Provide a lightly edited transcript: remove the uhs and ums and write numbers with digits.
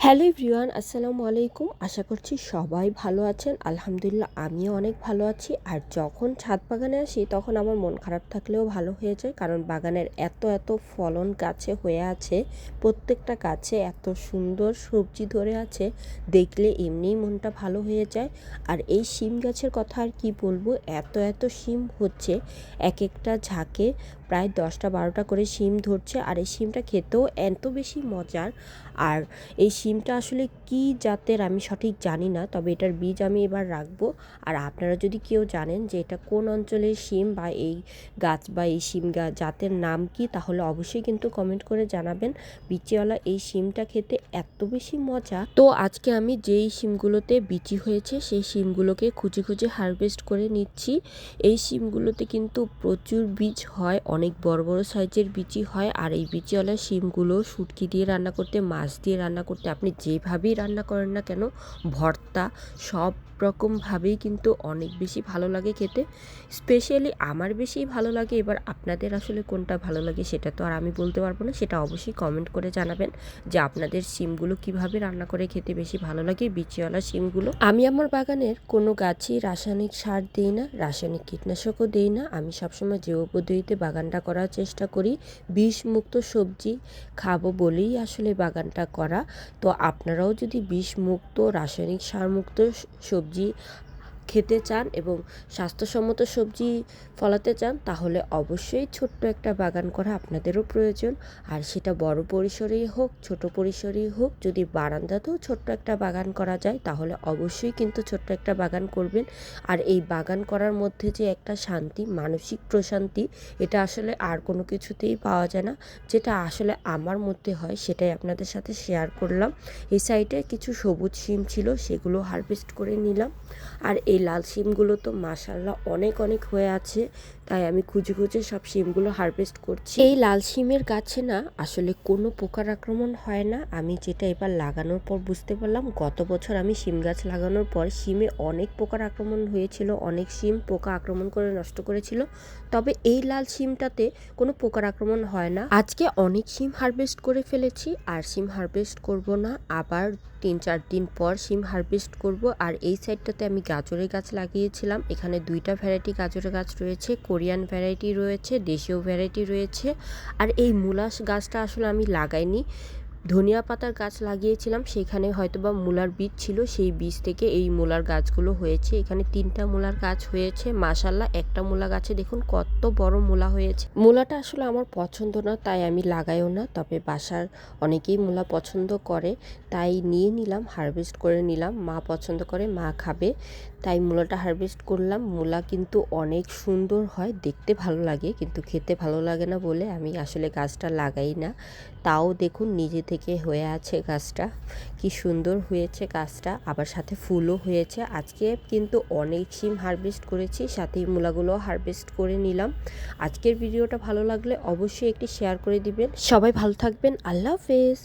Hello everyone, আসসালামু আলাইকুম। আশা করছি সবাই ভালো আছেন। আলহামদুলিল্লাহ আমিও অনেক ভালো আছি। আর যখন ছাদ বাগানে আসি তখন আমার মন খারাপ থাকলেও ভালো হয়ে যায়, কারণ বাগানের এত এত ফলন গাছে হয়ে আছে, প্রত্যেকটা গাছে এত সুন্দর সবজি ধরে আছে, দেখলে এমনিই মনটা ভালো হয়ে যায়। আর এই শিম গাছের কথা আর কি বলবো, এত এত শিম হচ্ছে, এক একটা ঝাঁকে প্রায় 10টা 12টা করে শিম ধরছে। আর এই শিমটা খেতেও এত বেশি মজার। আর এই শিমটা আসলে কি জাতের আমি সঠিক জানি না, তবে এটার বীজ আমি এবার রাখবো। আর আপনারা যদি কেউ জানেন যে এটা কোন অঞ্চলের শিম বা এই গাছ বা এই শিম জাতের নাম কি, তাহলে অবশ্যই কিন্তু কমেন্ট করে জানাবেন। বিচিওয়ালা এই শিমটা খেতে এত বেশি মজা। তো আজকে আমি যেই শিমগুলোতে বিচি হয়েছে সেই শিমগুলোকে খুঁজে খুঁজে হারভেস্ট করে নিচ্ছি। এই শিমগুলোতে কিন্তু প্রচুর বীজ হয়, অনেক বড় বড় সাইজের বিচি হয়। আর এই বিচিওয়ালা শিমগুলো শুটকি দিয়ে রান্না করতে, মাছ দিয়ে রান্না করতে, আপনি যেভাবেই রান্না করেন না কেন, ভর্তা, সব রকমভাবেই কিন্তু অনেক বেশি ভালো লাগে খেতে। স্পেশালি আমার বেশি ভালো লাগে। এবার আপনাদের আসলে কোনটা ভালো লাগে সেটা তো আর আমি বলতে পারবো না, সেটা অবশ্যই কমেন্ট করে জানাবেন যে আপনাদের শিমগুলো কিভাবে রান্না করে খেতে বেশি ভালো লাগে, বিচিওয়ালা শিমগুলো। আমি আমার বাগানের কোনো গাছই রাসায়নিক সার দিই না, রাসায়নিক কীটনাশকও দিই না। আমি সবসময় জৈব পদ্ধতিতে বাগানটা করার চেষ্টা করি। বিষমুক্ত সবজি খাবো বলেই আসলে বাগানটা করা। তো আপনারাও যদি বিষমুক্ত, রাসায়নিক সারমুক্ত সবজি খেতে চান এবং স্বাস্থ্যসম্মত সবজি ফলাতে চান, তাহলে অবশ্যই ছোট্ট একটা বাগান করা আপনাদেরও প্রয়োজন। আর সেটা বড় পরিসরেই হোক, ছোট পরিসরেই হোক, যদি বারান্দাতেও ছোট্ট একটা বাগান করা যায় তাহলে অবশ্যই কিন্তু ছোট্ট একটা বাগান করবেন। আর এই বাগান করার মধ্যে যে একটা শান্তি, মানসিক প্রশান্তি, এটা আসলে আর কোনো কিছুতেই পাওয়া যায় না। যেটা আসলে আমার মধ্যে হয় সেটাই আপনাদের সাথে শেয়ার করলাম। এই সাইডে কিছু সবুজ শিম ছিল, সেগুলো হারভেস্ট করে নিলাম। আর এই লাল শিমগুলো তো মাশাআল্লাহ অনেক অনেক হয়ে আছে, তাই আমি খুঁজে খুঁজে সব শিমগুলো হারভেস্ট করছি। এই লাল শিমের গাছে না আসলে কোনো পোকার আক্রমণ হয় না। আমি যেটা এবার লাগানোর পর বুঝতে পারলাম, গত বছর আমি শিম গাছ লাগানোর পর শিমে অনেক পোকার আক্রমণ হয়েছিল, অনেক শিম পোকা আক্রমণ করে নষ্ট করেছিল। তবে এই লাল শিমটাতে কোনো পোকার আক্রমণ হয় না। আজকে অনেক শিম হারভেস্ট করে ফেলেছি, আর শিম হারভেস্ট করব না, আবার 3-4 দিন পর শিম হারভেস্ট করব। আর এই সাইডটাতে আমি গাজরের গাছ লাগিয়েছিলাম। এখানে 2টা ভ্যারাইটি গাজরের গাছ রয়েছে, কোরিয়ান ভ্যারাইটি রয়েছে, দেশীয় ভ্যারাইটি রয়েছে। আর এই মূলা গাছটা আসলে আমি লাগাইনি, ধনিয়া পাতার গাছ লাগিয়েছিলাম, সেখানে হয়তোবা মূলার বীজ ছিল, সেই বীজ থেকে এই মূলার গাছগুলো হয়েছে। এখানে 3টা মূলার গাছ হয়েছে মাশাআল্লাহ। একটা মূলা গাছে দেখুন কত বড় মূলা হয়েছে। মূলাটা আসলে আমার পছন্দ না, তাই আমি লাগাইও না, তবে বাসার অনেকেই মূলা পছন্দ করে, তাই নিয়ে নিলাম, হারভেস্ট করে নিলাম। মা পছন্দ করে, মা খাবে, তাই মূলাটা হারভেস্ট করলাম। মূলা কিন্তু অনেক সুন্দর হয়, দেখতে ভালো লাগে, কিন্তু খেতে ভালো লাগে না বলে আমি আসলে গাছটা লাগাই না। তাও দেখুন নিজে থেকে হয়ে আছে গাছটা, কি সুন্দর হয়েছে গাছটা, আবার সাথে ফুলও হয়েছে। আজকে কিন্তু অনেক শিম হারভেস্ট করেছি, সাথে মূলাগুলো হারভেস্ট করে নিলাম। আজকের ভিডিওটা ভালো লাগলে অবশ্যই একটি শেয়ার করে দিবেন। সবাই ভালো থাকবেন, আল্লাহ হাফেজ।